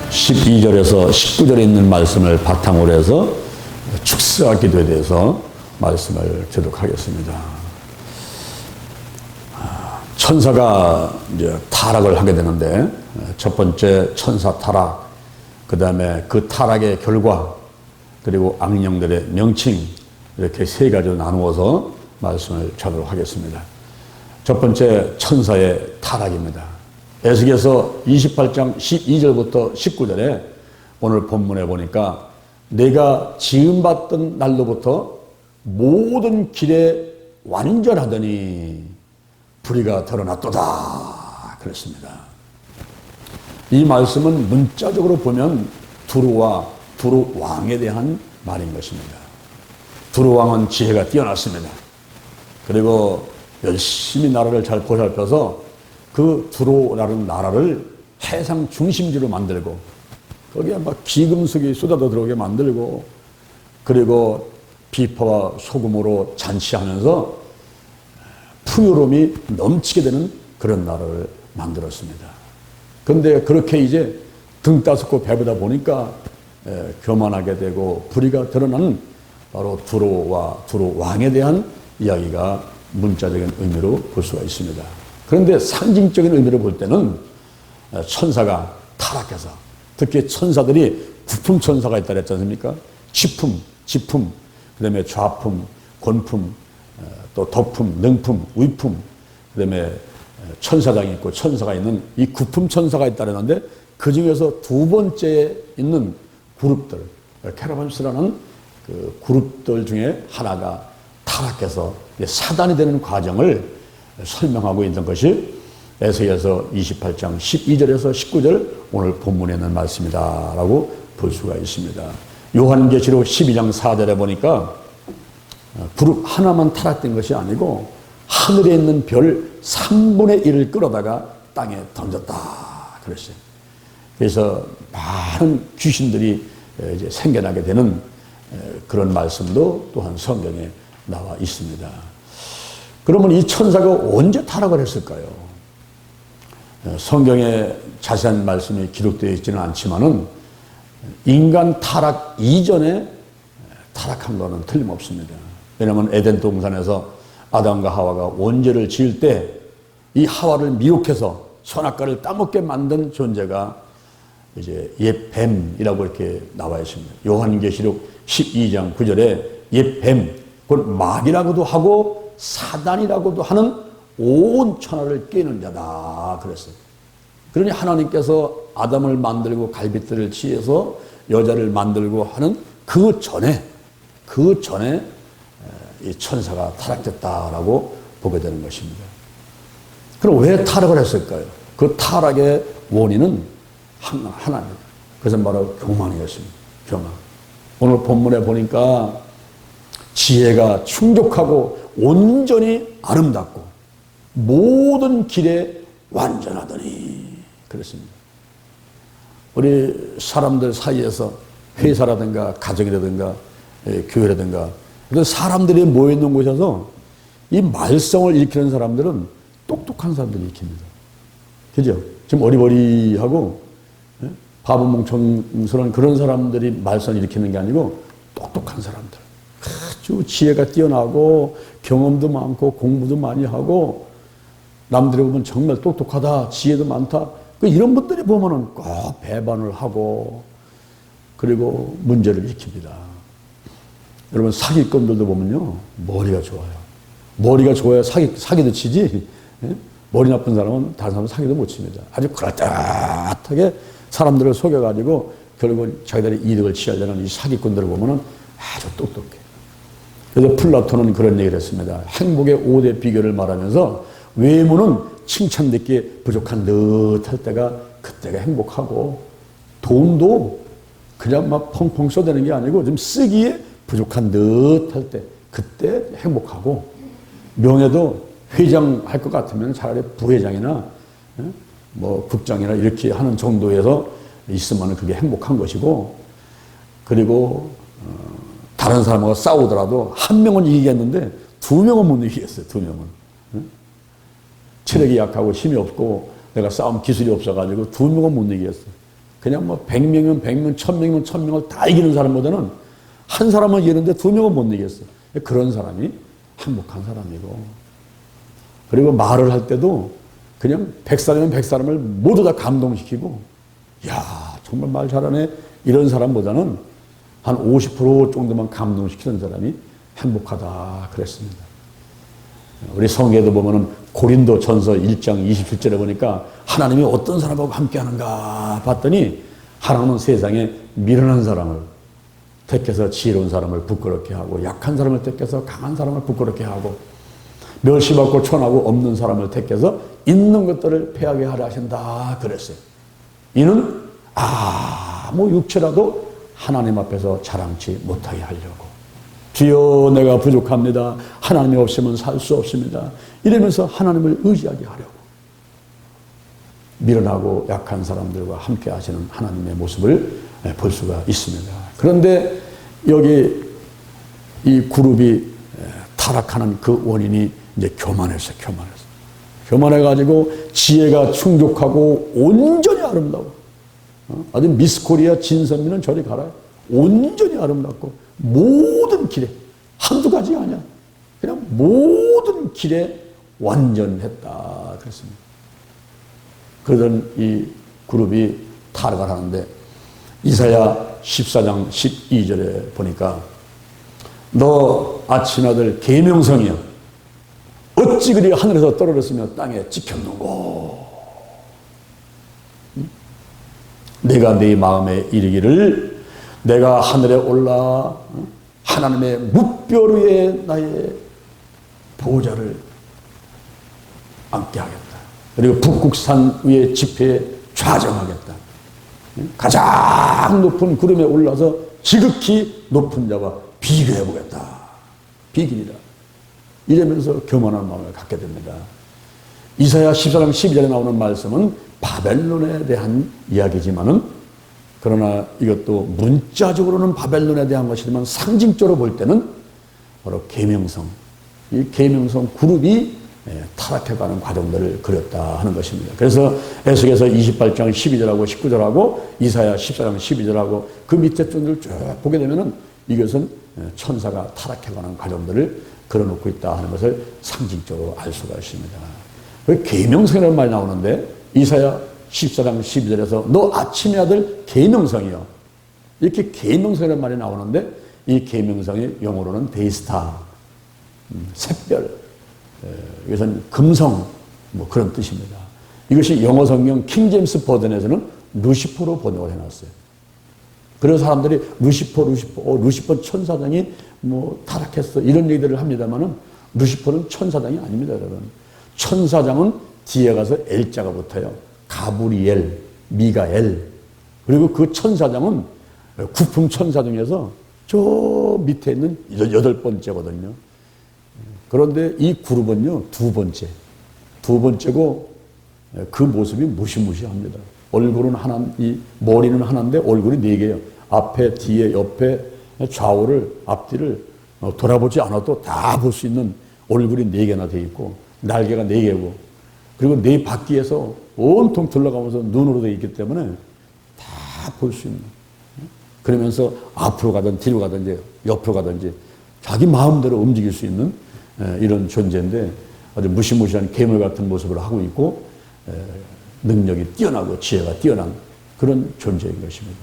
12절에서 19절에 있는 말씀을 바탕으로 해서 축사 기도에 대해서 말씀을 드리도록 하겠습니다. 천사가 이제 타락을 하게 되는데, 첫 번째 천사 타락, 그 다음에 그 타락의 결과, 그리고 악령들의 명칭, 이렇게 세 가지로 나누어서 말씀을 드리도록 하겠습니다. 첫 번째 천사의 타락입니다. 에스겔서 28장 12절부터 19절에 오늘 본문에 보니까 내가 지음받던 날로부터 모든 길에 완전하더니 불의가 드러났도다 그랬습니다. 이 말씀은 문자적으로 보면 두루와 두루 왕에 대한 말인 것입니다. 두루 왕은 지혜가 뛰어났습니다. 그리고 열심히 나라를 잘 보살펴서 그 두루라는 나라를 해상 중심지로 만들고 거기에 막 기금속이 쏟아져 들어오게 만들고 그리고 비파와 소금으로 잔치하면서 풍요로움이 넘치게 되는 그런 나라를 만들었습니다. 그런데 그렇게 이제 등 따숩고 배부다 보니까 교만하게 되고 불의가 드러나는 바로 두루와 두루 왕에 대한 이야기가 문자적인 의미로 볼 수가 있습니다. 그런데 상징적인 의미로 볼 때는 천사가 타락해서 특히 천사들이 구품 천사가 있다 그랬지 않습니까? 취품, 지품, 그 다음에 좌품, 권품, 또 덕품, 능품, 위품, 그 다음에 천사장이 있고 천사가 있는 이 구품 천사가 있다 그랬는데 그 중에서 두 번째에 있는 그룹들, 캐라반스라는 그 그룹들 중에 하나가 타락해서 사단이 되는 과정을 설명하고 있는 것이 에스겔서 28장 12절에서 19절 오늘 본문에 있는 말씀이다 라고 볼 수가 있습니다. 요한계시록 12장 4절에 보니까 그룹 하나만 타락된 것이 아니고 하늘에 있는 별 3분의 1을 끌어다가 땅에 던졌다 그랬어요. 그래서 많은 귀신들이 이제 생겨나게 되는 그런 말씀도 또한 성경에 나와 있습니다. 그러면 이 천사가 언제 타락을 했을까요? 성경에 자세한 말씀이 기록되어 있지는 않지만은 인간 타락 이전에 타락한 것은 틀림없습니다. 왜냐하면 에덴 동산에서 아담과 하와가 원죄를 지을 때 이 하와를 미혹해서 선악과를 따먹게 만든 존재가 이제 옛 뱀이라고 이렇게 나와 있습니다. 요한계시록 12장 9절에 옛 뱀, 그걸 마귀라고도 하고 사단이라고도 하는 온 천하를 꿰는 자다 그랬어요. 그러니 하나님께서 아담을 만들고 갈빗대를 치해서 여자를 만들고 하는 그 전에 이 천사가 타락됐다라고 보게 되는 것입니다. 그럼 왜 타락을 했을까요? 그 타락의 원인은 하나입니다. 그것은 바로 교만이었습니다. 교만. 오늘 본문에 보니까 지혜가 충족하고 온전히 아름답고 모든 길에 완전하더니 그랬습니다. 우리 사람들 사이에서 회사라든가 가정이라든가 교회라든가 그런 사람들이 모여있는 곳에서 이 말썽을 일으키는 사람들은 똑똑한 사람들이 일으킵니다. 그죠? 지금 어리버리하고 바보멍청스러운 그런 사람들이 말썽을 일으키는 게 아니고 똑똑한 사람들. 아주 지혜가 뛰어나고 경험도 많고 공부도 많이 하고 남들이 보면 정말 똑똑하다, 지혜도 많다. 이런 분들이 보면은 꼭 배반을 하고 그리고 문제를 일으킵니다. 여러분 사기꾼들도 보면요 머리가 좋아요. 머리가 좋아야 사기도 치지. 머리 나쁜 사람은 다른 사람 사기도 못 칩니다. 아주 그럴듯하게 사람들을 속여가지고 결국 자기들의 이득을 취하려는 이 사기꾼들을 보면은 아주 똑똑해. 그래서 플라톤은 그런 얘기를 했습니다. 행복의 5대 비결을 말하면서 외모는 칭찬받기에 부족한 듯할 때가 그때가 행복하고 돈도 그냥 막 펑펑 쏘대는 게 아니고 좀 쓰기에 부족한 듯할 때 그때 행복하고 명예도 회장 할 것 같으면 차라리 부회장이나 뭐 국장이나 이렇게 하는 정도에서 있으면 그게 행복한 것이고 그리고 다른 사람하고 싸우더라도 한 명은 이기겠는데 두 명은 못 이기겠어요. 두 명은. 체력이 약하고 힘이 없고 내가 싸움 기술이 없어가지고 두 명은 못 이기겠어요. 그냥 뭐 100명이면 100명, 1000명이면 1000명을 다 이기는 사람보다는 한 사람은 이기는데 2명은 못 이겼어. 그런 사람이 행복한 사람이고, 그리고 말을 할 때도 그냥 100사람이면 100사람을 모두 다 감동시키고, 야, 정말 말 잘하네, 이런 사람보다는 한 50% 정도만 감동시키는 사람이 행복하다 그랬습니다. 우리 성경에도 보면은 고린도 전서 1장 27절에 보니까 하나님이 어떤 사람하고 함께 하는가 봤더니, 하나님은 세상에 미련한 사람을 택해서 지혜로운 사람을 부끄럽게 하고, 약한 사람을 택해서 강한 사람을 부끄럽게 하고, 멸시받고 천하고 없는 사람을 택해서 있는 것들을 패하게 하려 하신다 그랬어요. 이는 아무 육체라도 하나님 앞에서 자랑치 못하게 하려고. 주여, 내가 부족합니다. 하나님이 없으면 살 수 없습니다. 이러면서 하나님을 의지하게 하려고. 미련하고 약한 사람들과 함께 하시는 하나님의 모습을 볼 수가 있습니다. 그런데 여기 이 그룹이 타락하는 그 원인이 이제 교만했어요. 교만해가지고 지혜가 충족하고 온전히 아름다워. 아주 미스코리아 진선미는 저리 가라요. 온전히 아름답고 모든 길에, 한두 가지가 아니야. 그냥 모든 길에 완전했다 그랬습니다. 그러던 이 그룹이 타락을 하는데, 이사야 14장 12절에 보니까 너 아침 아들 계명성이여, 어찌 그리 하늘에서 떨어졌으며 땅에 찍혔는고. 내가 네 마음에 이르기를 내가 하늘에 올라 하나님의 뭇별 위에 나의 보좌를 앉게 하겠다. 그리고 북극산 위에 집회에 좌정하겠다. 가장 높은 구름에 올라서 지극히 높은 자와 비교해 보겠다. 비기리라. 이러면서 교만한 마음을 갖게 됩니다. 이사야 14장 12절에 나오는 말씀은 바벨론에 대한 이야기지만은, 그러나 이것도 문자적으로는 바벨론에 대한 것이지만 상징적으로 볼 때는 바로 계명성, 이 계명성 그룹이 타락해가는 과정들을 그렸다 하는 것입니다. 그래서 에스겔서 28장 12절하고 19절하고 이사야 14장 12절하고 그 밑에 쪽을 쭉 보게 되면은 이것은 천사가 타락해가는 과정들을 그려놓고 있다 하는 것을 상징적으로 알 수가 있습니다. 계명성이라는 말이 나오는데, 이사야 14장 12절에서 너 아침의 아들 계명성이요, 이렇게 계명성이라는 말이 나오는데, 이 계명성이 영어로는 데이스타, 샛별, 이것은 금성, 뭐 그런 뜻입니다. 이것이 영어 성경 킹제임스 버전에서는 루시퍼로 번역을 해놨어요. 그래서 사람들이 루시퍼 천사장이 뭐 타락했어, 이런 얘기들을 합니다만은, 루시퍼는 천사장이 아닙니다, 여러분. 천사장은 뒤에 가서 L자가 붙어요. 가브리엘, 미가엘. 그리고 그 천사장은 구품 천사 중에서 저 밑에 있는 8번째거든요. 그런데 이 그룹은요, 두 번째고, 그 모습이 무시무시합니다. 얼굴은 하나, 이 머리는 하나인데 얼굴이 4개예요. 앞에, 뒤에, 옆에, 좌우를, 앞뒤를 돌아보지 않아도 다 볼 수 있는 얼굴이 4개나 되어 있고, 날개가 4개고, 그리고 네 바퀴에서 온통 둘러가면서 눈으로 되어 있기 때문에 다 볼 수 있는. 그러면서 앞으로 가든 뒤로 가든지 옆으로 가든지 자기 마음대로 움직일 수 있는 이런 존재인데, 아주 무시무시한 괴물 같은 모습을 하고 있고, 능력이 뛰어나고 지혜가 뛰어난 그런 존재인 것입니다.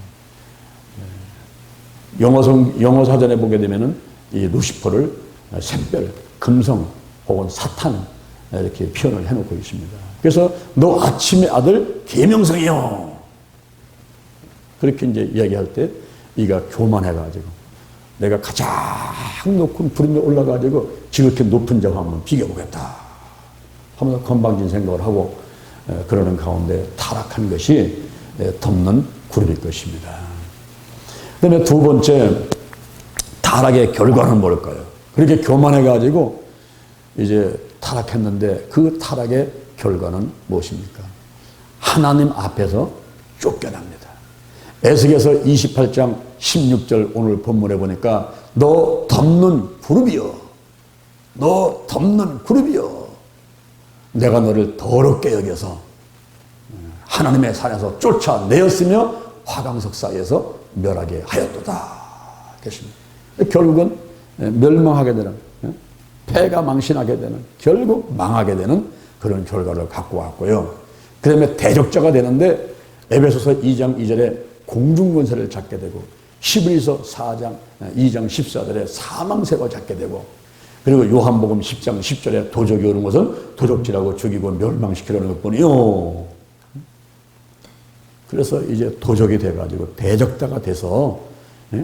영어 사전에 보게 되면은 이 루시퍼를 샛별, 금성 혹은 사탄, 이렇게 표현을 해놓고 있습니다. 그래서 너 아침의 아들 계명성이요, 그렇게 이제 이야기할 때 이가 교만해가지고 내가 가장 높은 구름에 올라가지고 지극히 높은 자와 한번 비교해보겠다 하면서 건방진 생각을 하고 그러는 가운데 타락한 것이 덮는 그룹일 것입니다. 그 다음에 두 번째, 타락의 결과는 뭘까요? 그렇게 교만해가지고 이제 타락했는데 그 타락의 결과는 무엇입니까? 하나님 앞에서 쫓겨납니다. 에스겔서 28장 16절 오늘 본문에 보니까 너 덮는 그룹이여, 너 덮는 그룹이여, 내가 너를 더럽게 여겨서 하나님의 산에서 쫓아내었으며 화강석 사이에서 멸하게 하였도다. 그렇습니다. 결국은 멸망하게 되는, 패가 망신하게 되는, 결국 망하게 되는 그런 결과를 갖고 왔고요. 그 다음에 대적자가 되는데 에베소서 2장 2절에 공중권세를 잡게 되고, 히브리서 4장 2장 14절에 사망세가 잡게 되고, 그리고 요한복음 10장 10절에 도적이 오는 것은 도적질하고 죽이고 멸망시키려는 것뿐이요. 그래서 이제 도적이 돼가지고 대적자가 돼서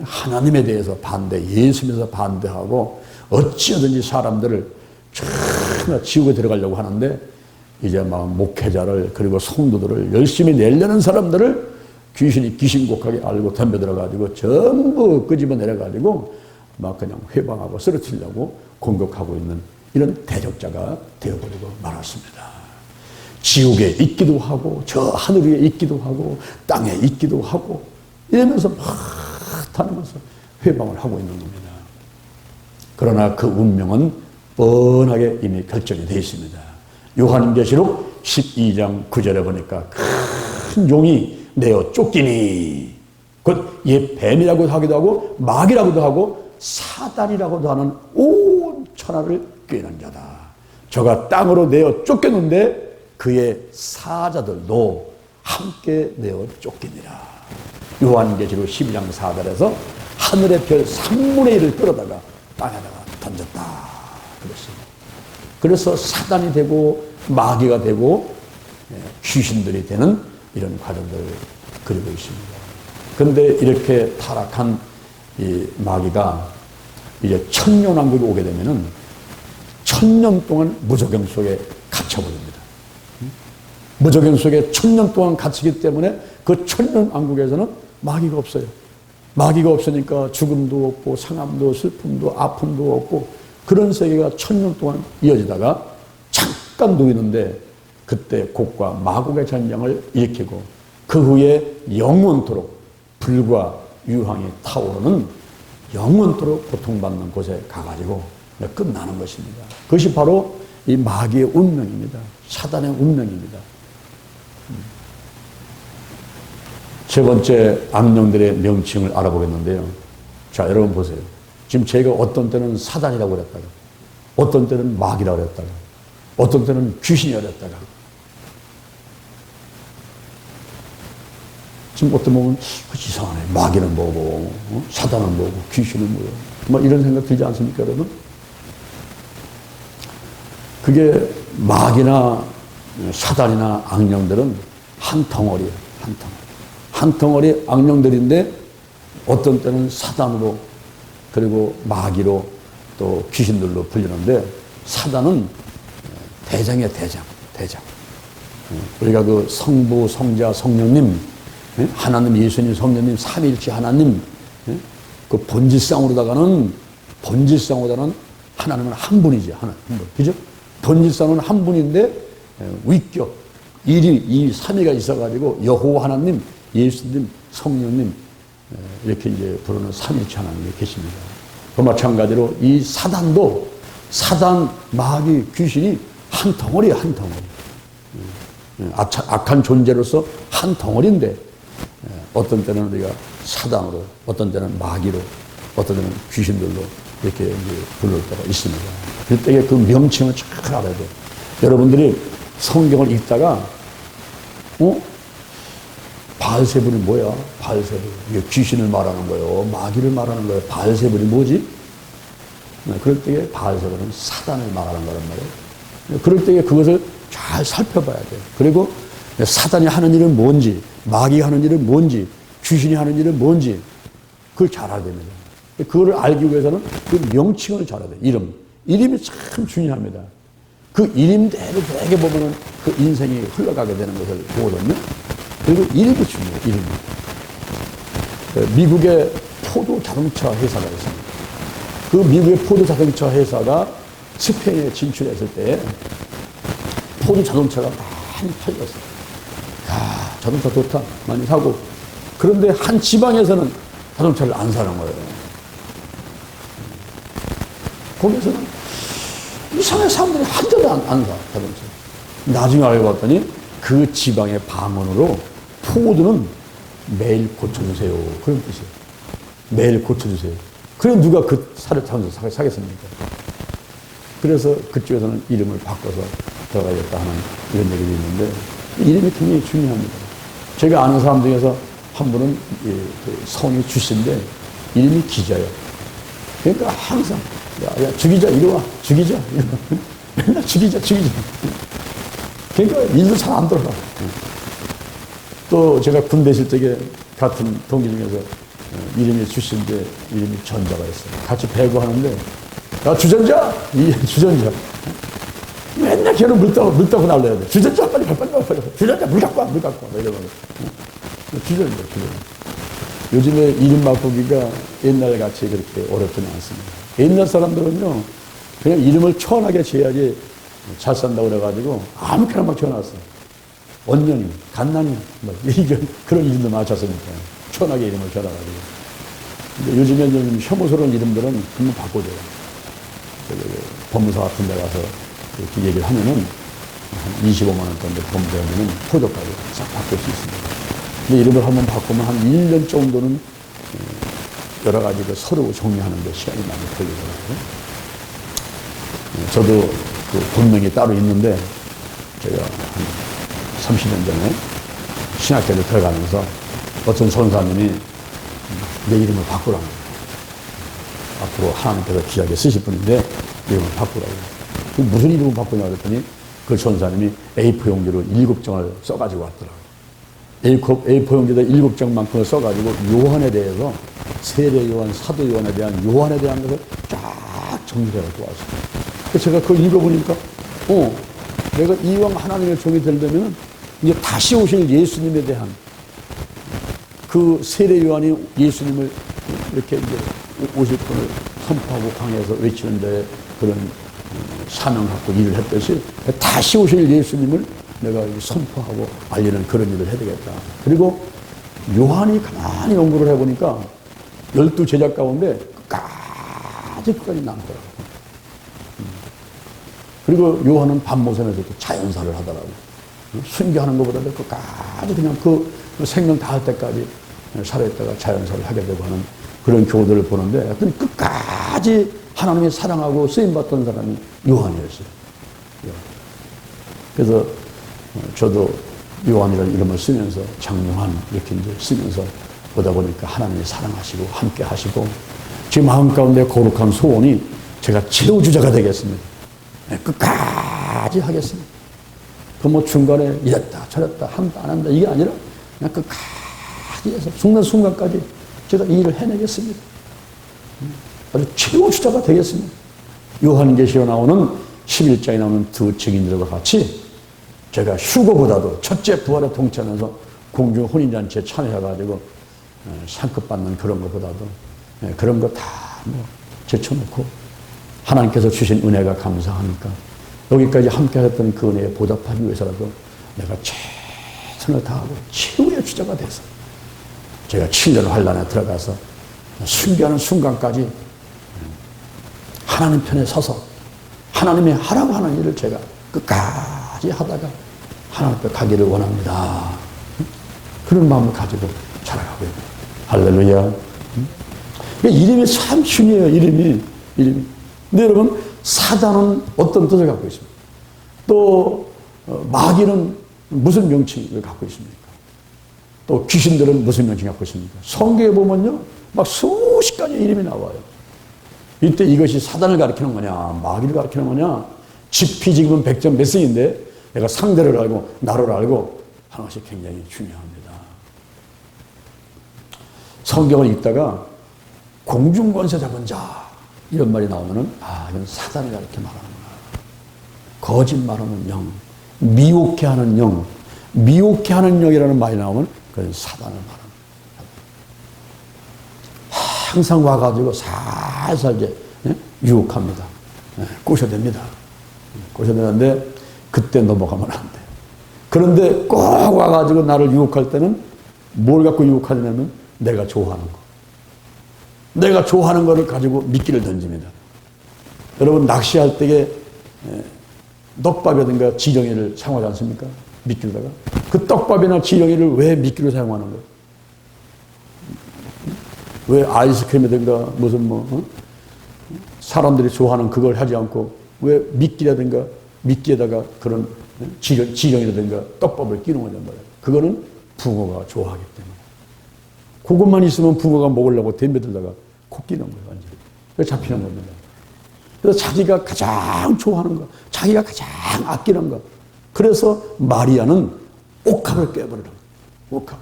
하나님에 대해서 반대, 예수님에서 반대하고 어찌든지 사람들을 전부 지옥에 들어가려고 하는데, 이제 막 목회자를 그리고 성도들을 열심히 내려는 사람들을 귀신이 귀신곡하게 알고 덤벼들어가지고 전부 끄집어 내려가지고 막 그냥 회방하고 쓰러뜨리려고 공격하고 있는 이런 대적자가 되어버리고 말았습니다. 지옥에 있기도 하고 저 하늘 위에 있기도 하고 땅에 있기도 하고 이러면서 막 다니면서 회방을 하고 있는 겁니다. 그러나 그 운명은 뻔하게 이미 결정이 되어 있습니다. 요한계시록 12장 9절에 보니까 큰 용이 내어 쫓기니, 곧 옛 뱀이라고 하기도 하고 마귀라고도 하고 사단이라고도 하는 온 천하를 꾀는 자다. 저가 땅으로 내어 쫓겼는데 그의 사자들도 함께 내어 쫓기니라. 요한계시록 12장 4절에서 하늘의 별 3분의 1을 끌어다가 땅에다가 던졌다 그랬습니다. 그래서 사단이 되고 마귀가 되고 귀신들이 되는 이런 과정들을 그리고 있습니다. 그런데 이렇게 타락한 이 마귀가 이제 천년왕국에 오게 되면은 1000년 동안 무저경 속에 갇혀버립니다. 무저경 속에 1000년 동안 갇히기 때문에 그 천년왕국에서는 마귀가 없어요. 마귀가 없으니까 죽음도 없고 상함도 슬픔도 아픔도 없고 그런 세계가 1000년 동안 이어지다가 잠깐 놓이는데, 그때 곡과 마곡의 전쟁을 일으키고 그 후에 영원토록 불과 유황이 타오르는 영원토록 고통받는 곳에 가가지고 끝나는 것입니다. 그것이 바로 이 마귀의 운명입니다. 사단의 운명입니다. 세 번째 악령들의 명칭을 알아보겠는데요. 자, 여러분 보세요. 지금 제가 어떤 때는 사단이라고 그랬다가, 어떤 때는 마귀라고 그랬다가, 어떤 때는 귀신이라고 그랬다가, 지금 어떤 보면 이상하네. 마귀는 뭐고, 사단은 뭐고, 귀신은 뭐고, 뭐 이런 생각 들지 않습니까, 여러분? 그게 마귀나 사단이나 악령들은 한 덩어리예요. 한 덩어리. 한 덩어리 악령들인데 어떤 때는 사단으로 그리고 마귀로 또 귀신들로 불리는데, 사단은 대장이에요. 대장. 우리가 그 성부, 성자, 성령님, 하나님, 예수님, 성령님, 삼위일체 하나님, 그 본질상으로다가는 하나님은 한 분이죠. 한 분. 그죠? 본질상은 한 분인데 위격, 이 삼위가 있어가지고 여호와 하나님, 예수님, 성령님 이렇게 이제 부르는 삼위일체 하나님이 계십니다. 그 마찬가지로 이 사단도 사단, 마귀, 귀신이 한 덩어리예요. 한 덩어리. 악한 존재로서 한 덩어리인데 어떤 때는 우리가 사단으로, 어떤 때는 마귀로, 어떤 때는 귀신들로 이렇게 이제 부를 때가 있습니다. 그때 그 명칭을 잘 알아야 돼요. 여러분들이 성경을 읽다가 바알세불이 뭐야? 바알세불. 이게 귀신을 말하는 거예요. 마귀를 말하는 거예요. 바알세불이 뭐지? 그럴 때에 바알세불은 사단을 말하는 거란 말이에요. 그럴 때에 그것을 잘 살펴봐야 돼요. 그리고 사단이 하는 일은 뭔지, 마귀가 하는 일은 뭔지, 귀신이 하는 일은 뭔지 그걸 잘 알아야 됩니다. 그거를 알기 위해서는 그 명칭을 잘 알아야 돼요. 이름이 참 중요합니다. 그 이름대로 되게 보면은 그 인생이 흘러가게 되는 것을 보거든요. 그리고 이름이 중요해요. 이름이. 미국의 포도 자동차 회사가 있습니다. 그 미국의 포도 자동차 회사가 스페인에 진출했을 때 포도 자동차가 많이 팔렸어요. 야, 자동차 좋다. 많이 사고. 그런데 한 지방에서는 자동차를 안 사는 거예요. 거기서는 이상하게 사람들이 한 대도 안 사, 자동차. 나중에 알고 봤더니 그 지방의 방언으로 포드는 매일 고쳐주세요. 그런 뜻이에요. 매일 고쳐주세요. 그래 누가 그 살을 사겠습니까? 그래서 그쪽에서는 이름을 바꿔서 들어가겠다 하는 이런 얘기도 있는데 이름이 굉장히 중요합니다. 제가 아는 사람 중에서 한 분은 성이 주신데 이름이 기자예요. 그러니까 항상 야 죽이자 이리 와 죽이자 맨날 죽이자 그러니까 일도 잘 안 돌아가. 또 제가 군대 있을 적에 같은 동기 중에서 이름이 주신데 이름이 전자가 있어요. 같이 배구하는데 야 주전자 이 주전자 맨날 걔는 물 따고 날려야 돼. 주전자 빨리 주전자 물 갖고 와 이러면 주전자. 요즘에 이름 바꾸기가 옛날 같이 그렇게 어렵지는 않습니다. 옛날 사람들은요 그냥 이름을 천하게 지어야지 잘 산다고 그래가지고 아무렇게나 막 지어놨어. 원년이, 갓난이, 뭐, 그런 이름도 많았으니까. 천하게 이름을 지어놔가지고. 근데 요즘에 좀 혐오스러운 이름들은 금방 바꿔줘요. 법무사 같은 데 가서 이렇게 얘기를 하면은 한 25만 원 정도 범죄하면은 포도까지 싹 바꿀 수 있습니다. 근데 이름을 한번 바꾸면 한 1년 정도는 여러 가지 그 서류 정리하는 데 시간이 많이 걸리더라고요. 저도 그 본명이 따로 있는데 제가 한 30년 전에 신학교를 들어가면서 어떤 선사님이 내 이름을 바꾸라고. 앞으로 하나님께서 귀하게 쓰실 분인데 이름을 바꾸라고. 무슨 이름을 바꾸냐 그랬더니 그 선사님이 A4 용지로 7장을 써가지고 왔더라고요. A4 용지에다 7장만큼을 써가지고 요한에 대해서 세례 요한, 사도 요한에 대한 것을 쫙 정리를 해갖고 왔어요. 그래서 제가 그걸 읽어보니까 내가 이왕 하나님의 종이 되려면 이제 다시 오실 예수님에 대한 그 세례 요한이 예수님을 이렇게 이제 오실 분을 선포하고 광야에서 외치는 데 그런 사명 갖고 일을 했듯이 다시 오실 예수님을 내가 선포하고 알리는 그런 일을 해야 되겠다. 그리고 요한이 가만히 연구를 해보니까 12제자 가운데 끝까지 남더라고요. 그리고 요한은 밤모섬에서 자연사를 하더라고요. 순교하는 것보다도 끝까지 그냥 그 생명 다할 때까지 살아있다가 자연사를 하게 되고 하는 그런 교들을 보는데 하여튼 끝까지 하나님이 사랑하고 쓰임받던 사람이 요한이었어요. 그래서 저도 요한이라는 이름을 쓰면서 장요한 이렇게 이제 쓰면서 보다 보니까 하나님이 사랑하시고 함께 하시고 제 마음 가운데 거룩한 소원이 제가 최후주자가 되겠습니다. 끝까지 하겠습니다. 그 뭐 중간에 이랬다 저랬다 한다 안 한다 이게 아니라 그냥 끝까지 해서 죽는 순간까지 제가 이 일을 해내겠습니다. 아주 최후주자가 되겠습니다. 요한계시에 나오는 11장에 나오는 두 증인들과 같이 제가 휴거보다도 첫째 부활에 동참해서 공중 혼인잔치에 참여해가지고 상급 받는 그런 것보다도 그런 거 다 뭐 제쳐놓고 하나님께서 주신 은혜가 감사하니까 여기까지 함께 했던 그 은혜에 보답하기 위해서라도 내가 최선을 다하고 최후의 주자가 돼서 제가 7년 환란에 들어가서 순교하는 순간까지 하나님 편에 서서 하나님이 하라고 하는 일을 제가 끝까지 하다가 하나님 앞에 가기를 원합니다. 그런 마음을 가지고 살아가고 있는 할렐루야. 이름이 참 중요해요. 이름이. 근데 여러분 사단은 어떤 뜻을 갖고 있습니까? 또 마귀는 무슨 명칭을 갖고 있습니까? 또 귀신들은 무슨 명칭을 갖고 있습니까? 성경에 보면요 막 수십 가지 이름이 나와요. 이때 이것이 사단을 가리키는 거냐 마귀를 가리키는 거냐 지피 지금은 100점 몇 승인데 내가 상대를 알고 나를 알고 하는 것이 굉장히 중요합니다. 성경을 읽다가 공중권세 잡은 자 이런 말이 나오면은 이건 사단을 이렇게 말하는구나. 거짓말하는 영, 미혹해하는 영, 미혹해하는 영이라는 말이 나오면 그건 사단을 말하는 거예요. 항상 와가지고 살살 이제 유혹합니다. 꼬셔댑니다. 꼬셔대는데 그때 넘어가면 안 돼. 그런데 꼭 와가지고 나를 유혹할 때는 뭘 갖고 유혹하냐면 내가 좋아하는 거. 내가 좋아하는 거를 가지고 미끼를 던집니다. 여러분 낚시할 때에 떡밥이라든가 지렁이를 사용하지 않습니까? 미끼로다가. 그 떡밥이나 지렁이를 왜 미끼로 사용하는 거예요? 왜 아이스크림이든가 무슨 사람들이 좋아하는 그걸 하지 않고 왜 미끼라든가 미끼에다가 그런 지령이라든가 떡밥을 끼는 거란 말이에요. 그거는 붕어가 좋아하기 때문에. 그것만 있으면 붕어가 먹으려고 덤벼들다가 코 끼는 거예요. 완전히. 그래서 잡히는 겁니다. 그래서 자기가 가장 좋아하는 거, 자기가 가장 아끼는 거. 그래서 마리아는 옥합을 깨버리는 거예요. 옥합.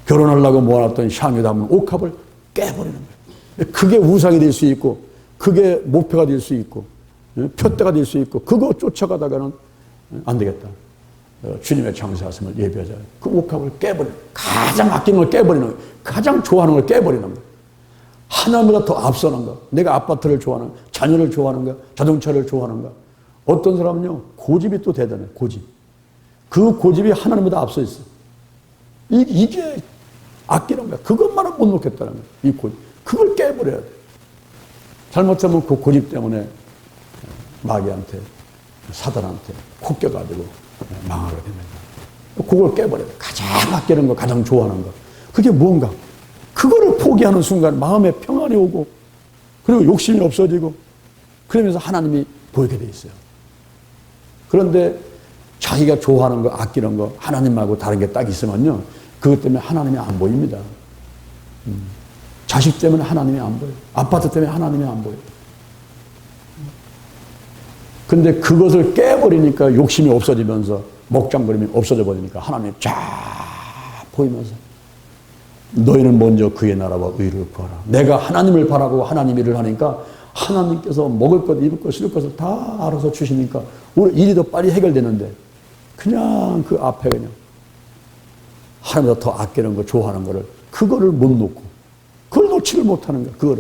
결혼하려고 모아놨던 샹이 담은 옥합을 깨버리는 거예요. 그게 우상이 될 수 있고, 그게 목표가 될 수 있고, 표대가 될 수 있고, 그거 쫓아가다가는 안 되겠다. 주님의 장사하심을 예비하자. 그 옥합을 깨버리는 거예요. 가장 아끼는 걸 깨버리는 거예요. 가장 좋아하는 걸 깨버리는 거예요. 하나님보다 더 앞서는 거. 내가 아파트를 좋아하는, 자녀를 좋아하는가, 자동차를 좋아하는가. 어떤 사람은요, 고집이 또 대단해, 고집. 그 고집이 하나님보다 앞서 있어. 이게 아끼는 거야. 그것만은 못 놓겠다는 거야. 이 고집. 그걸 깨버려야 돼. 잘못하면 그 고집 때문에 마귀한테, 사단한테 코 껴가지고 망하게 됩니다. 그걸 깨버려야 돼. 가장 아끼는 거, 가장 좋아하는 거. 그게 뭔가. 그거를 포기하는 순간 마음에 평안이 오고, 그리고 욕심이 없어지고, 그러면서 하나님이 보이게 돼 있어요. 그런데 자기가 좋아하는 거, 아끼는 거, 하나님하고 다른 게 딱 있으면요, 그것 때문에 하나님이 안 보입니다. 자식 때문에 하나님이 안 보여요. 아파트 때문에 하나님이 안 보여요. 근데 그것을 깨버리니까 욕심이 없어지면서, 목장거림이 없어져 버리니까 하나님이 쫙 보이면서, 너희는 먼저 그의 나라와 의를 구하라. 내가 하나님을 바라고 하나님 일을 하니까 하나님께서 먹을 것, 입을 것, 쓸 것을 다 알아서 주시니까 우리 일이 더 빨리 해결되는데, 그냥 그 앞에 그냥 하나님보다 더 아끼는 거, 좋아하는 거를, 그거를 못 놓고, 그걸 놓지를 못하는 거야,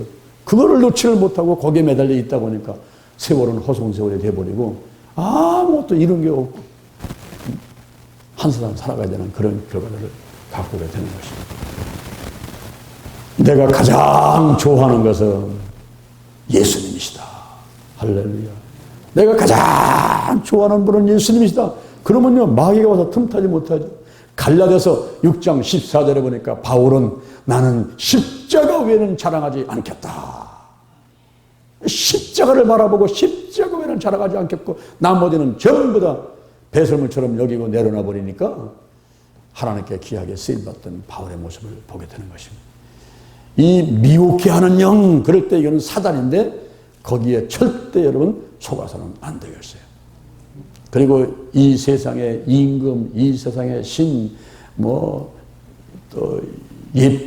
그거를 놓지를 못하고 거기에 매달려 있다 보니까 세월은 허송세월이 돼버리고 아무것도 이룬 게 없고 한 사람 살아가야 되는 그런 결과를 갖고 오게 되는 것입니다. 내가 가장 좋아하는 것은 예수님이시다. 할렐루야. 내가 가장 좋아하는 분은 예수님이시다. 그러면요, 마귀가 와서 틈타지 못하죠. 갈라디아서 6장 14절에 보니까 바울은 나는 십자가 외에는 자랑하지 않겠다. 십자가를 바라보고 십자가 외에는 자랑하지 않겠고 나머지는 전부 다 배설물처럼 여기고 내려놔 버리니까 하나님께 귀하게 쓰임받던 바울의 모습을 보게 되는 것입니다. 이 미혹해 하는 영, 그럴 때 이거는 사단인데 거기에 절대 여러분 속아서는 안 되겠어요. 그리고 이 세상의 임금, 이 세상의 신, 또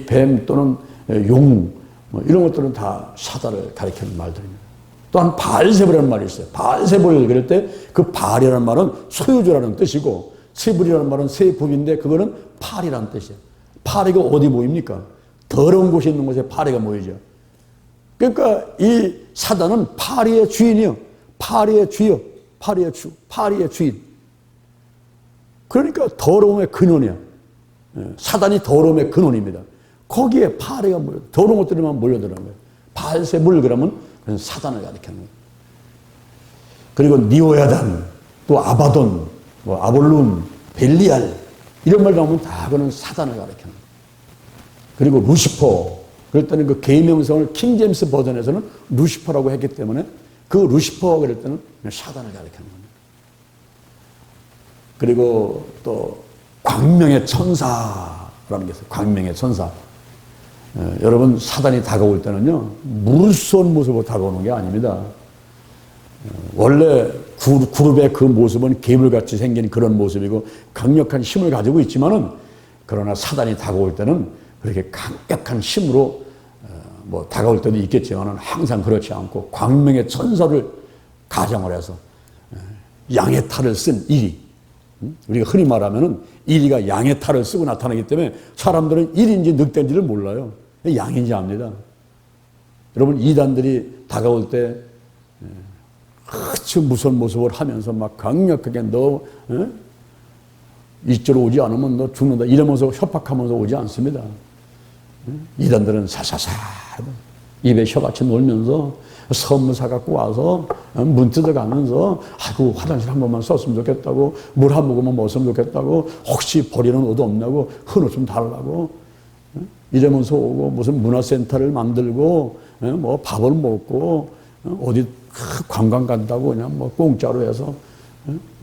뱀 또는 용, 이런 것들은 다 사단을 가리키는 말들입니다. 또한 바알세불이라는 말이 있어요. 바알세불 그럴 때 그 바알이라는 말은 소유주라는 뜻이고 세불이라는 말은 세북인데 그거는 팔이라는 뜻이에요. 파리가 어디 모입니까? 더러운 곳에 있는 곳에 파리가 모이죠. 그러니까 이 사단은 파리의 주인이요. 파리의 주요. 파리의 주인. 그러니까 더러움의 근원이야. 사단이 더러움의 근원입니다. 거기에 파리가 모여, 더러운 것들만 몰려드는 거예요. 바알세불 그러면 그건 사단을 가리키는 거예요. 그리고 니오야단, 또 아바돈, 아볼룬, 벨리알 이런 말 나오면 다 그거는 사단을 가리키는 거예요. 그리고 루시퍼, 그럴 때는 그 계명성을 킹제임스 버전에서는 루시퍼라고 했기 때문에 그 루시퍼 그럴 때는 사단을 가리키는 겁니다. 그리고 또 광명의 천사라는 게 있어요. 광명의 천사. 여러분 사단이 다가올 때는요 무서운 모습으로 다가오는 게 아닙니다. 원래 그룹의 그 모습은 괴물같이 생긴 그런 모습이고 강력한 힘을 가지고 있지만은 그러나 사단이 다가올 때는 그렇게 강력한 힘으로 다가올 때도 있겠지만은 항상 그렇지 않고 광명의 천사를 가정을 해서 양의 탈을 쓴 이리, 우리가 흔히 말하면은 이리가 양의 탈을 쓰고 나타나기 때문에 사람들은 일인지 늑대인지를 몰라요. 양인지 압니다. 여러분 이단들이 다가올 때 아주 무서운 모습을 하면서 막 강력하게 너 이쪽으로 오지 않으면 너 죽는다 이러면서 협박하면서 오지 않습니다. 이단들은 사사사 입에 혀같이 놀면서 선물 사갖고 와서 문 뜯어가면서 아이고 화장실 한 번만 썼으면 좋겠다고 물 한 모금만 먹었으면 좋겠다고 혹시 버리는 옷 없냐고 헌옷 좀 달라고 이러면서 오고 무슨 문화센터를 만들고 뭐 밥을 먹고 어디 관광 간다고 그냥 뭐 공짜로 해서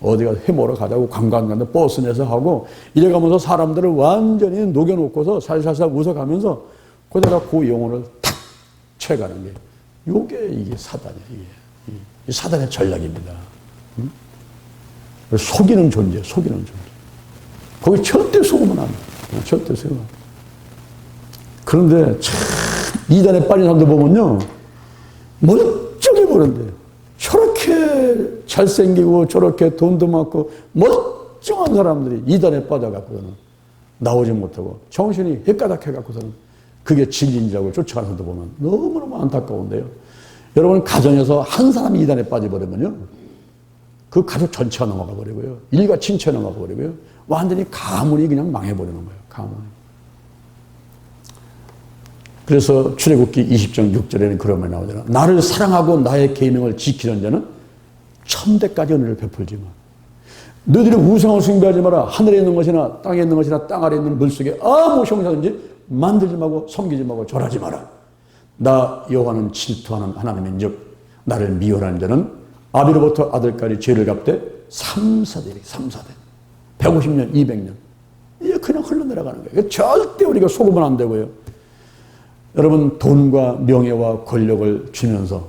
어디가 회 먹으러 가자고 관광 간다 버스 내서 하고 이래가면서 사람들을 완전히 녹여놓고서 살살살 웃어가면서 그러다가 그 영혼을 탁 채가는 게 이게 사단이에요. 이게 사단의 전략입니다. 속이는 존재. 거기 절대 속으면 안 돼. 절대 속으면 안 돼. 그런데 참 이단에 빠진 사람들 보면요 멀쩡해 보는데 저렇게 잘생기고 저렇게 돈도 많고 멀쩡한 사람들이 이단에 빠져갖고서는 나오지 못하고 정신이 헷가닥해갖고서는 그게 진리인지라고 쫓아가는 사람들 보면 너무너무 안타까운데요. 여러분 가정에서 한 사람이 이단에 빠져버리면요 그 가족 전체가 넘어가 버리고요. 일가 친체가 넘어가 버리고요. 완전히 가문이 그냥 망해버리는 거예요. 가문이. 그래서 출애굽기 20장 6절에는 그런 말이 나오잖아요. 나를 사랑하고 나의 계명을 지키는 자는 천대까지 은혜를 베풀지만 너희들이 우상을 숭배하지 마라. 하늘에 있는 것이나 땅에 있는 것이나 땅 아래에 있는 물속에 아무 형상든지 만들지 말고 섬기지 말고 절하지 마라. 나 여호와는 질투하는 하나님인즉 나를 미워하는 자는 아비로부터 아들까지 죄를 갚되 3사대리 3사대 150년 200년 이게 그냥 흘러내려가는 거예요. 절대 우리가 속으면 안 되고요. 여러분 돈과 명예와 권력을 주면서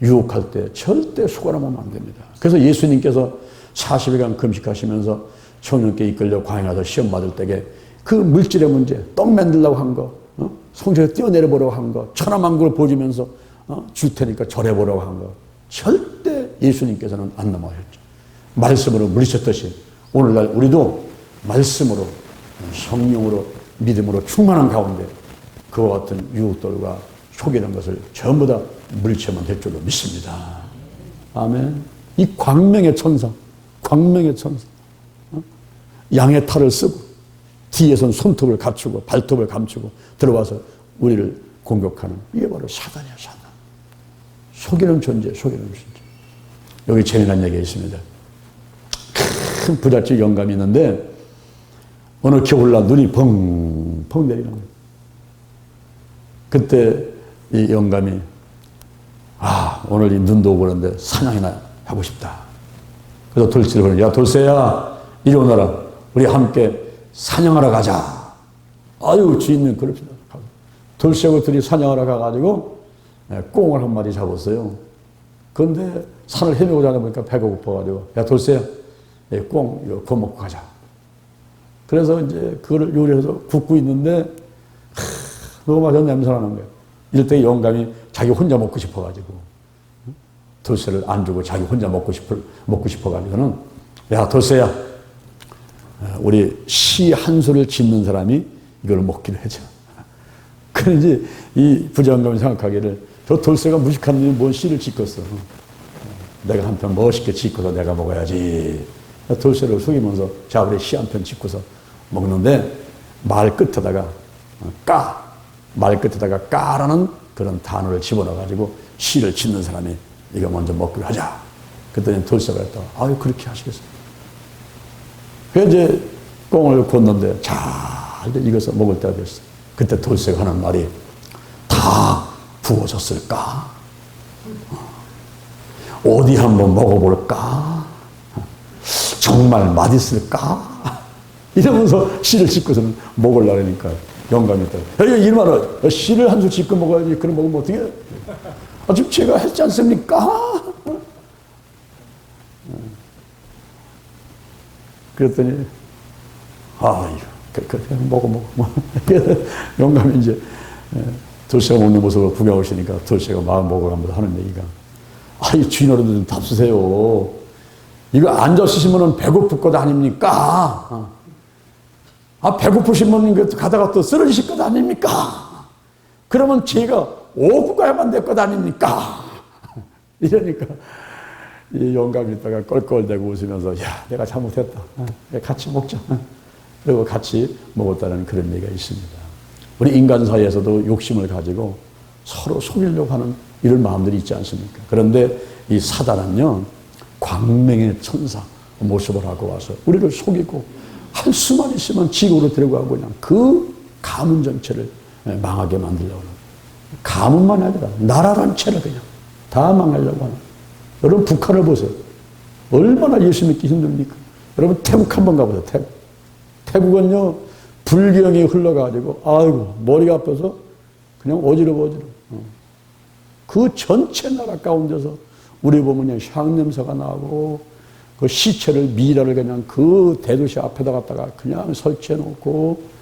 유혹할 때 절대 속아나면 안 됩니다. 그래서 예수님께서 40일간 금식하시면서 청년께 이끌려 광야 가서 시험 받을 때에 그 물질의 문제, 떡 만들려고 한 거, 성전에 뛰어내려보려고 한 거, 천하만국을 보여주면서 줄 테니까 절해보려고 한 거 절대 예수님께서는 안 넘어가셨죠. 말씀으로 물리쳤듯이 오늘날 우리도 말씀으로 성령으로 믿음으로 충만한 가운데 그와 같은 유혹들과 속이는 것을 전부 다 물리치면 될 줄로 믿습니다. 아멘. 이 광명의 천사, 양의 탈을 쓰고 뒤에선 손톱을 갖추고 발톱을 감추고 들어와서 우리를 공격하는 이게 바로 사단이야, 사단. 속이는 존재. 여기 재미난 얘기가 있습니다. 큰 부잣집 영감이 있는데 어느 겨울날 눈이 펑펑 내리는 거예요. 그때 이 영감이 오늘 이 눈도 오고 그러는데 사냥이나 하고 싶다. 그래서 돌쇠를 부르는 야 돌쇠야 이리 오너라. 우리 함께 사냥하러 가자. 아유 주인님 그럽시다. 돌쇠하고 둘이 사냥하러 가가지고 꽁을 한 마리 잡았어요. 그런데 산을 헤매고 자다 보니까 배가 고파가지고 야 돌쇠야 꽁 이거 구워 먹고 가자. 그래서 이제 그거를 요리해서 굽고 있는데 너무 맛있는 냄새 나는 거예요. 이럴 때 영감이 자기 혼자 먹고 싶어가지고 돌쇠를 안 주고 자기 혼자 먹고 싶어가지고는 야 돌쇠야 우리 시 한 소를 짓는 사람이 이걸 먹기로 하자. 그런지 이 부장감이 생각하기를 저 돌쇠가 무식한 놈이 뭔 시를 짓겠어. 내가 한 편 멋있게 짓고서 내가 먹어야지. 돌쇠를 속이면서 자 우리 시 한 편 짓고서 먹는데 말 끝에다가 말 끝에다가 까라는 그런 단어를 집어넣어가지고 시를 짓는 사람이 이거 먼저 먹기로 하자. 그랬더니 돌쇠가 했다. 아유 그렇게 하시겠어요. 그래서 이제 꽁을 굽는데 잘 익어서 먹을 때가 됐어. 그때 돌쇠가 하는 말이 다 부어졌을까? 어디 한번 먹어볼까? 정말 맛있을까? 이러면서 씨를 짓고서는 먹으려니까 영감이 있다. 야, 이놈아, 씨를 한 술 짓고 먹어야지. 그럼 먹으면 어떻게 해? 지금 제가 했지 않습니까? 그랬더니, 그냥 먹어. 영감이 이제 돌쇠가 먹는 모습을 구경하시니까 돌쇠가 마음 먹어가면서 하는 얘기가, 이 주인어른들 좀 답쓰세요. 이거 앉아 쓰시면 배고플 것 아닙니까? 배고프시면 가다가 또 쓰러지실 것 아닙니까? 그러면 제가 오고 가야만 될 것 아닙니까? 이러니까 이 영감이 있다가 껄껄대고 웃으면서 야 내가 잘못했다. 같이 먹자. 그리고 같이 먹었다는 그런 얘기가 있습니다. 우리 인간 사이에서도 욕심을 가지고 서로 속이려고 하는 이런 마음들이 있지 않습니까? 그런데 이 사단은요 광명의 천사 모습을 하고 와서 우리를 속이고 할 수만 있으면 지옥으로 데려가고 그냥 그 가문 전체를 망하게 만들려고 하는. 가문만 아니라 나라 전체를 그냥 다 망하려고 하는. 여러분 북한을 보세요. 얼마나 예수 믿기 힘듭니까? 여러분 태국 한번 가보세요. 태국. 태국은요 불경이 흘러가지고 아이고 머리가 아파서 그냥 어지러워. 그 전체 나라 가운데서 우리 보면 그냥 향냄새가 나고 그 시체를 미라를 그냥 그 대도시 앞에다 갖다가 그냥 설치해 놓고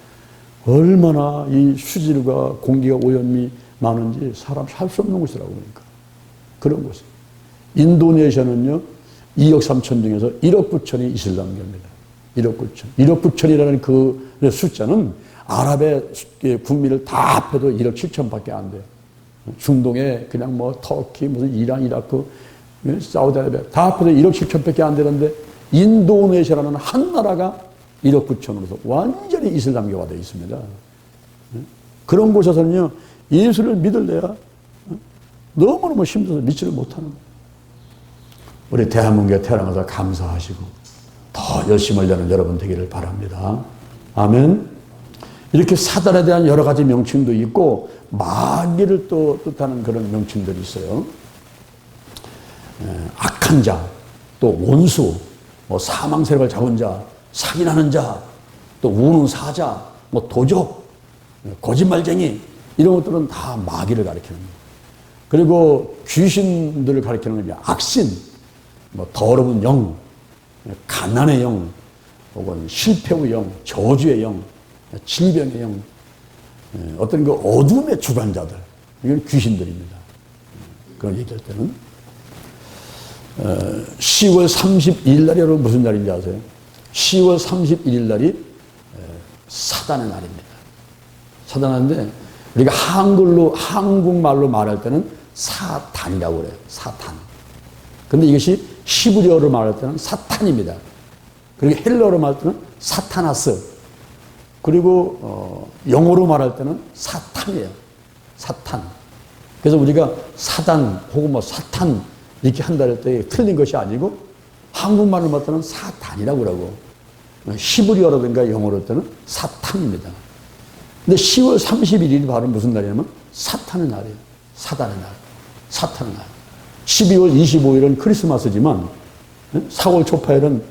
얼마나 이 수질과 공기가 오염이 많은지 사람 살 수 없는 곳이라고 그러니까. 그런 곳이. 인도네시아는요 2억 3천 중에서 1억 9천이 이슬람교입니다. 1억 9천. 1억 9천이라는 그 숫자는 아랍의 국민을 다 합해도 1억 7천밖에 안 돼요. 중동에 그냥 뭐 터키, 무슨 이란, 이라크, 사우디아라비아 다 합해도 1억 7천밖에 안 되는데 인도네시아라는 한 나라가 1억 9천으로서 완전히 이슬람교가 되어 있습니다. 그런 곳에서는요 예수를 믿을래야 너무너무 힘들어서 믿지를 못하는 거예요. 우리 대한민국에 태어나서 감사하시고 더 열심히 하려는 여러분 되기를 바랍니다. 아멘. 이렇게 사단에 대한 여러 가지 명칭도 있고 마귀를 또 뜻하는 그런 명칭들이 있어요. 악한 자, 또 원수, 뭐 사망 세력을 잡은 자, 사기나는 자, 또 우는 사자, 뭐 도적, 거짓말쟁이 이런 것들은 다 마귀를 가리키는 거예요. 그리고 귀신들을 가리키는 건 악신, 뭐 더러운 영, 가난의 영, 혹은 실패의 영, 저주의 영, 질병의 영, 어떤 그 어둠의 주관자들, 이건 귀신들입니다. 그런 얘기할 때는 10월 31일 날이 여러분 무슨 날인지 아세요? 10월 31일 날이 사단의 날입니다. 사단인데 우리가 한국말로 말할 때는 사탄이라고 그래요. 사탄. 근데 이것이 히브리어로 말할 때는 사탄입니다. 그리고 헬라어로 말할 때는 사타나스. 그리고 영어로 말할 때는 사탄이에요. 사탄. 그래서 우리가 사단 혹은 뭐 사탄 이렇게 한다 할 때 틀린 것이 아니고 한국말로 말할 때는 사탄이라고 그러고 히브리어라든가 영어로 할 때는 사탄입니다. 근데 10월 31일이 바로 무슨 날이냐면 사탄의 날이에요. 사단의 날. 사탄의 날. 12월 25일은 크리스마스지만 4월 초파일은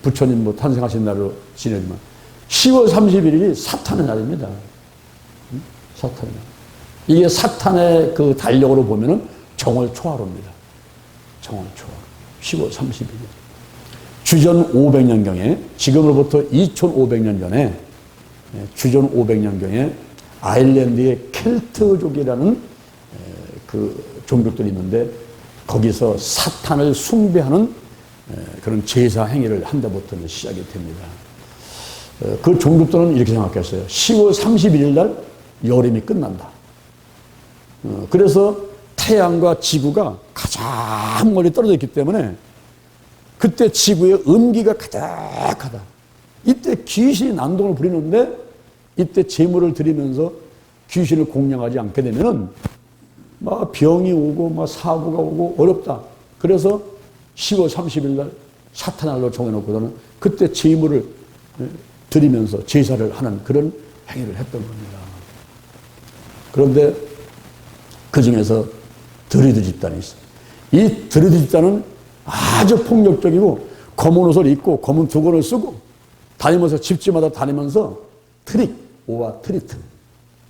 부처님 뭐 탄생하신 날로 지내지만 10월 31일이 사탄의 날입니다. 사탄의 날. 이게 사탄의 그 달력으로 보면은 정월 초하루입니다. 정월 초하루. 10월 31일. 주전 500년경에 지금으로부터 2500년 전에 주전 500년경에 아일랜드의 켈트족이라는 그 종족들이 있는데 거기서 사탄을 숭배하는 그런 제사 행위를 한다부터 시작이 됩니다. 그 종족들은 이렇게 생각했어요. 10월 31일 날 여름이 끝난다. 그래서 태양과 지구가 가장 멀리 떨어져 있기 때문에 그때 지구의 음기가 가득하다. 이때 귀신이 난동을 부리는데 이때 제물을 드리면서 귀신을 공양하지 않게 되면은 막 병이 오고 막 사고가 오고 어렵다. 그래서 10월 30일 날 사탄날로 정해놓고서는 그때 제물을 드리면서 제사를 하는 그런 행위를 했던 겁니다. 그런데 그 중에서 드리드 집단이 있어요. 이 드리드 집단은 아주 폭력적이고 검은 옷을 입고 검은 두건을 쓰고 다니면서 집집마다 다니면서 트릭 오와 트리트,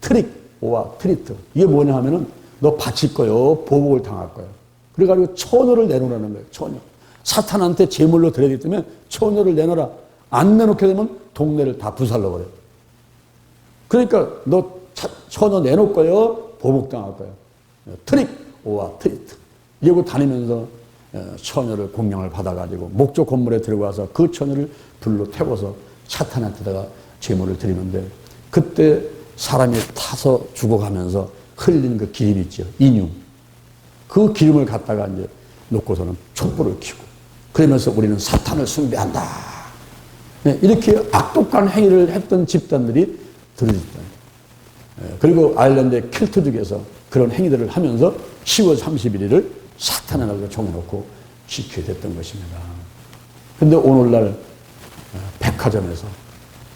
트릭 오와 트리트. 이게 뭐냐 하면은 너 바칠 거요, 보복을 당할 거요. 그래가지고 처녀를 내놓으라는 거예요. 처녀. 사탄한테 제물로 드려야 되기 때문에 처녀를 내놔라. 안 내놓게 되면 동네를 다 불살라버려요. 그러니까 너 처녀 내놓을 거요, 보복 당할 거요. 트릭 오와 트리트. 이러고 다니면서 처녀를 공양을 받아가지고 목조 건물에 들어가서 그 처녀를 불로 태워서 사탄한테다가 제물을 드리는데 그때 사람이 타서 죽어가면서 흘린 그 기름 있죠. 인유. 그 기름을 갖다가 이제 놓고서는 촛불을 켜고 그러면서 우리는 사탄을 숭배한다. 이렇게 악독한 행위를 했던 집단들이 드리드 집단. 그리고 아일랜드의 켈트족에서 그런 행위들을 하면서 10월 31일을 사탄의 날로 정해놓고 지켜야 됐던 것입니다. 근데 오늘날 백화점에서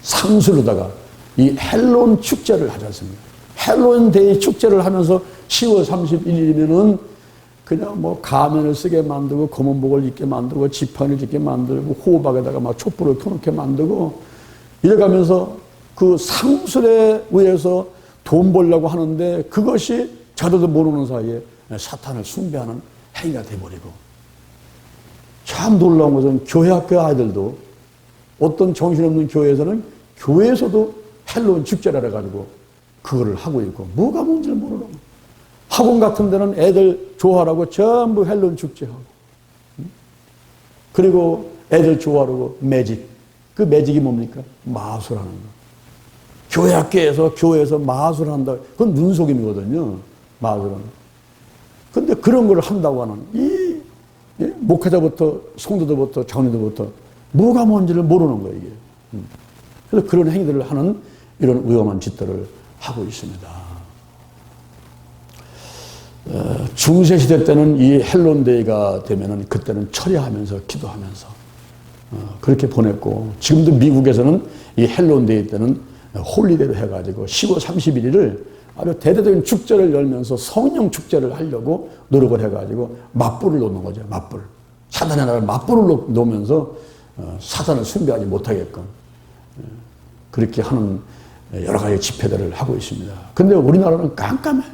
상술로다가 이 헬론 축제를 하지 않습니까? 헬론 데이 축제를 하면서 10월 31일이면은 그냥 뭐 가면을 쓰게 만들고 검은복을 입게 만들고 지팡이를 짚게 만들고 호박에다가 막 촛불을 켜놓게 만들고 이래가면서 그 상술에 의해서 돈 벌려고 하는데 그것이 저도 모르는 사이에 사탄을 숭배하는 행위가 돼버리고, 참 놀라운 것은 교회 학교 아이들도 어떤 정신없는 교회에서는 교회에서도 헬로윈 축제라 해가지고 그거를 하고 있고, 뭐가 뭔지를 모르는 거예요. 학원 같은 데는 애들 좋아하라고 전부 헬로윈 축제하고, 그리고 애들 좋아하라고 매직. 그 매직이 뭡니까? 마술하는 거. 교회 학교에서 교회에서 마술한다. 그건 눈속임이거든요. 마술은. 근데 그런 걸 한다고 하는 이 목회자부터 성도들부터 장로들부터 뭐가 뭔지를 모르는 거예요, 이게. 그래서 그런 행위들을 하는 이런 위험한 짓들을 하고 있습니다. 중세시대 때는 이 헬론데이가 되면은 그때는 철야하면서 기도하면서 그렇게 보냈고, 지금도 미국에서는 이 헬론데이 때는 홀리데이로 해가지고 10월 31일을 아주 대대적인 축제를 열면서 성령 축제를 하려고 노력을 해가지고 맞불을 놓는 거죠. 맞불. 사단의 나라를 맞불을 놓으면서 사단을 숭배하지 못하게끔 그렇게 하는 여러 가지 집회들을 하고 있습니다. 근데 우리나라는 깜깜해.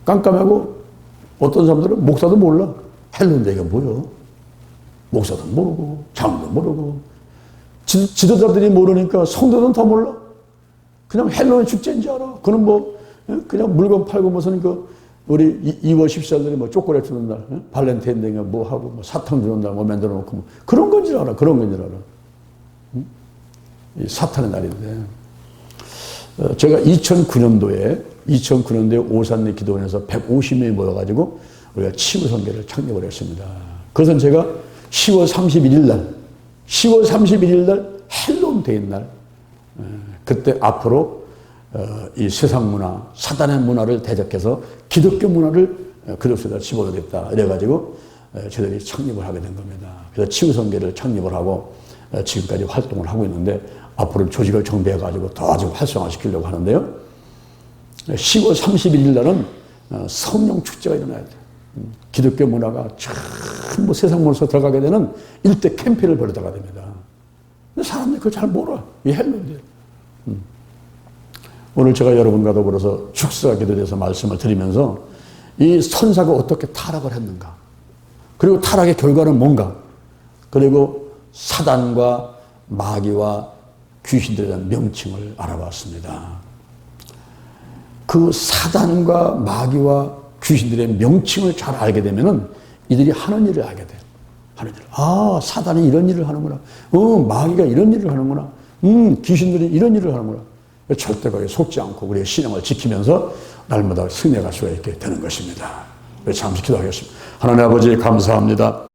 깜깜하고 어떤 사람들은 목사도 몰라. 헬론데이가 뭐요? 목사도 모르고 장로도 모르고 지도자들이 모르니까 성도는 더 몰라. 그냥 헬로윈 축제인 줄 알아. 그는 뭐 그냥 물건 팔고 무슨 그 우리 2월 14일에 뭐 초콜릿 주는 날, 발렌타인데이가 뭐 하고 뭐 사탕 주는 날 뭐 만들어 놓고 뭐 그런 건 줄 알아. 그런 건 줄 알아. 이 사탄의 날인데, 제가 2009년도에 오산리 기도원에서 150명이 모여가지고 우리가 치유선교를 창립을 했습니다. 그것은 제가 10월 31일 날 헬론데이 날, 그때 앞으로 이 세상 문화, 사단의 문화를 대적해서 기독교 문화를 그들 속에다 집어넣겠다 이래가지고 저희들이 창립을 하게 된 겁니다. 그래서 치유선교를 창립을 하고 지금까지 활동을 하고 있는데, 앞으로 조직을 정비해가지고 더 아주 활성화시키려고 하는데요. 10월 31일 날은 성령 축제가 일어나야 돼요. 기독교 문화가 전부 세상 문화로 들어가게 되는 일대 캠페인을 벌이다가 됩니다. 근데 사람들이 그걸 잘 몰라. 이 헬론데이. 오늘 제가 여러분과 더불어서 축사 기도에 대해서 말씀을 드리면서 이 선사가 어떻게 타락을 했는가, 그리고 타락의 결과는 뭔가, 그리고 사단과 마귀와 귀신들에 대한 명칭을 알아봤습니다. 그 사단과 마귀와 귀신들의 명칭을 잘 알게 되면은 이들이 하는 일을 알게 돼요. 하는 일. 아, 사단이 이런 일을 하는구나. 마귀가 이런 일을 하는구나. 귀신들이 이런 일을 하는구나. 절대 거기에 속지 않고 우리의 신앙을 지키면서 날마다 승리할 수가 있게 되는 것입니다. 잠시 기도하겠습니다. 하나님 아버지 감사합니다.